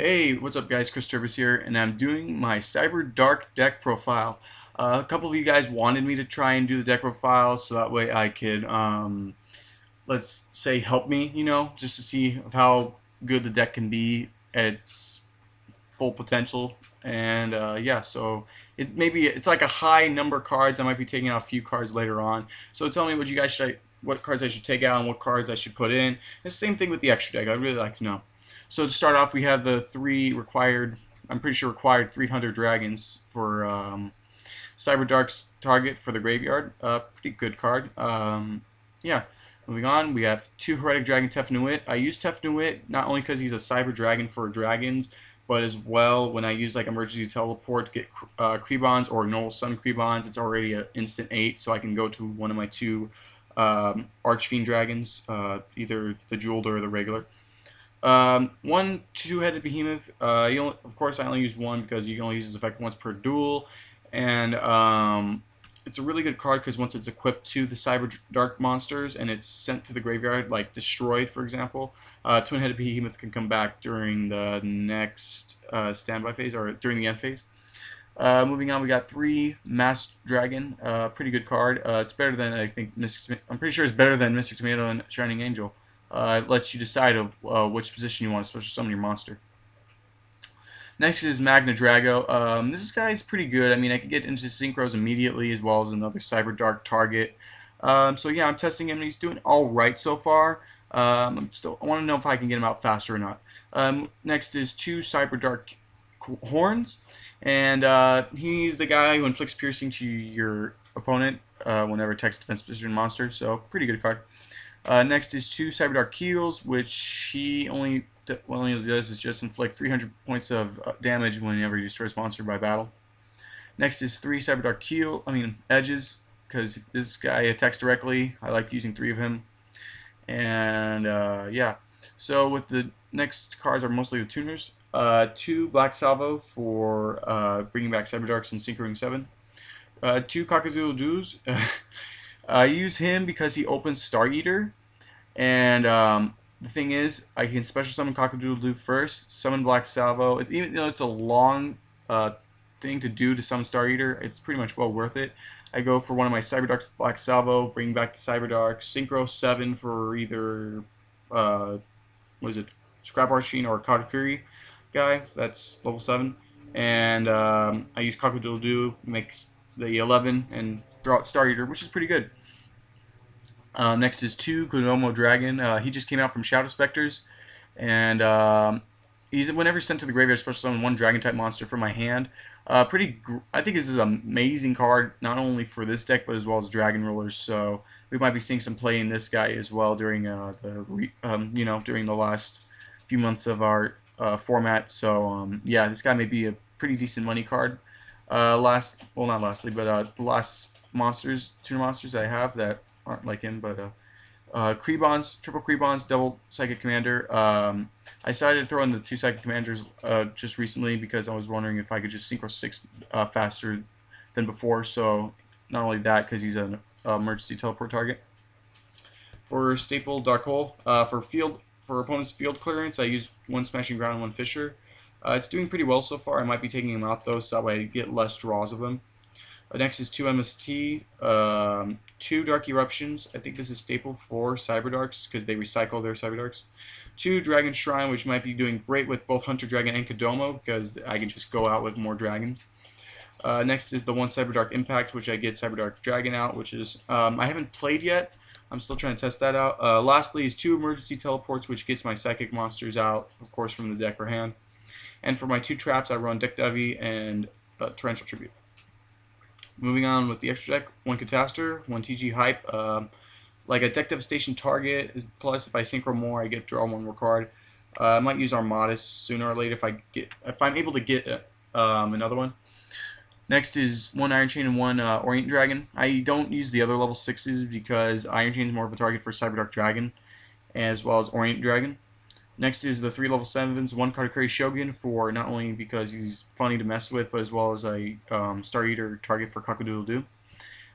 Hey, what's up guys? Chris Turvis here, and I'm doing my Cyberdark deck profile. A couple of you guys wanted me to try and do the deck profile so that way I could, let's say, help me, just to see how good the deck can be at its full potential. And yeah, so it's like a high number of cards. I might be taking out a few cards later on. So tell me what cards I should take out and what cards I should put in. It's the same thing with the extra deck. I'd really like to know. So to start off, we have the three required. I'm pretty sure required 300 dragons for Cyberdark's target for the graveyard. Pretty good card. Yeah. Moving on, we have two Heretic Dragon Tefnuit. I use Tefnuit not only because he's a Cyber Dragon for dragons, but as well when I use like emergency teleport to get Krebons or normal Sun Krebons, it's already an instant 8, so I can go to one of my two Archfiend Dragons, either the Jeweled or the regular. One two-headed behemoth. Of course, I only use one because you can only use this effect once per duel, and it's a really good card because once it's equipped to the Cyber Dark monsters and it's sent to the graveyard, like destroyed, for example, twin-headed behemoth can come back during the next standby phase or during the end phase. Moving on, we got three Masked Dragon. Pretty good card. It's better than I'm pretty sure it's better than Mystic Tomato and Shining Angel. It lets you decide which position you want to special summon your monster. Next is Magna Drago. This guy is pretty good. I mean, I could get into Synchros immediately as well as another Cyber Dark target. So yeah, I'm testing him. He's doing all right so far. I want to know if I can get him out faster or not. Next is two Cyber Dark Horns, and he's the guy who inflicts piercing to your opponent whenever attacks defense position monster. So pretty good card. Next is two Cyberdark Keels, which he only does is just inflict 300 points of damage whenever he destroys monster by battle. Next is three Cyberdark Edges, because this guy attacks directly. I like using three of him. And yeah, so with the next cards are mostly the tuners. Two Black Salvo for bringing back Cyberdarks and Synchroing 7. Two Cock-a-doodle-doos. I use him because he opens Star Eater, and the thing is, I can special summon Cock-a-doodle-doo first, summon Black Salvo. Even though it's a long thing to do to summon Star Eater, it's pretty much well worth it. I go for one of my Cyberdarks Black Salvo, bring back the Cyberdark, Synchro 7 for either, Scrap Archfiend or Katakuri guy, that's level 7. And I use Cock-a-doodle-doo, makes the 11, and throw out Star Eater, which is pretty good. Next is two Kodomo Dragon. He just came out from Shadow Specters, and whenever he's sent to the graveyard, special summon one Dragon type monster from my hand. I think this is an amazing card, not only for this deck but as well as Dragon Rulers. So we might be seeing some play in this guy as well during during the last few months of our format. So yeah, this guy may be a pretty decent money card. Not lastly, but the last tuner monsters I have that aren't like him, but Krebons, triple Krebons, double Psychic Commander. I decided to throw in the two Psychic Commanders just recently because I was wondering if I could just Synchro 6 faster than before. So not only that, because he's an emergency teleport target. For staple Dark Hole, for opponent's field clearance, I use one Smashing Ground and one Fisher. It's doing pretty well so far. I might be taking him out though, so that way I get less draws of them. Next is two MST, two Dark Eruptions. I think this is staple for Cyberdarks because they recycle their Cyberdarks. Two Dragon Shrine, which might be doing great with both Hunter Dragon and Kodomo because I can just go out with more dragons. Next is the one Cyberdark Impact, which I get Cyberdark Dragon out, which is I haven't played yet. I'm still trying to test that out. Lastly is two Emergency Teleports, which gets my Psychic monsters out, of course, from the deck or hand. And for my two traps, I run Deck Devi and Torrential Tribute. Moving on with the extra deck, one Catastor, one TG Hype. Like a deck devastation target, plus if I synchro more, I get draw one more card. I might use Armadas sooner or later if I'm able to get another one. Next is one Iron Chain and one Orient Dragon. I don't use the other level 6s because Iron Chain is more of a target for Cyberdark Dragon, as well as Orient Dragon. Next is the three level 7s, one Katakuri Shogun for not only because he's funny to mess with, but as well as a Star Eater target for Cock-a-doodle-doo.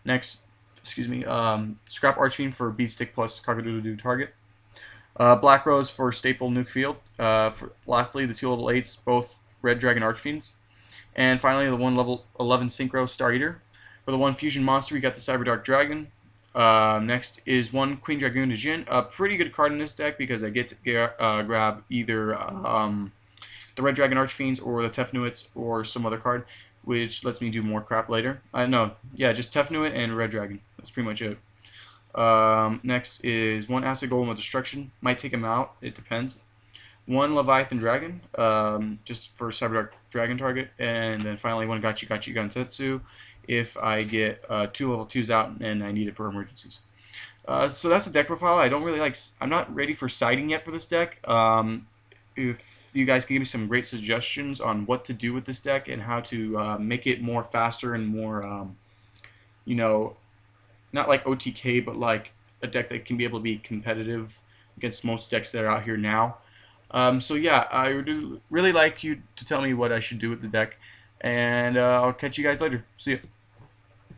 Next, Scrap Archfiend for Beat Stick plus Cock-a-doodle-doo target. Black Rose for staple nuke field. Lastly, the two level 8s, both Red Dragon Archfiends. And finally, the one level 11 Synchro Star Eater. For the one fusion monster, we got the Cyberdark Dragon. Next is one Queen Dragoon de Jin. A pretty good card in this deck because I get to grab either the Red Dragon Archfiends or the Tefnuits or some other card, which lets me do more crap later. No, yeah, just Tefnuit and Red Dragon. That's pretty much it. Next is one Acid Golem of Destruction. Might take him out. It depends. One Leviathan Dragon, just for Cyberdark Dragon target. And then finally one Gachi Gachi Gantetsu if I get two level 2s out and I need it for emergencies. So that's a deck profile. I don't really like. I'm not ready for siding yet for this deck. If you guys can give me some great suggestions on what to do with this deck and how to make it more faster and more, you know, not like OTK, but like a deck that can be able to be competitive against most decks that are out here now. So yeah, I would really like you to tell me what I should do with the deck, and I'll catch you guys later. See ya.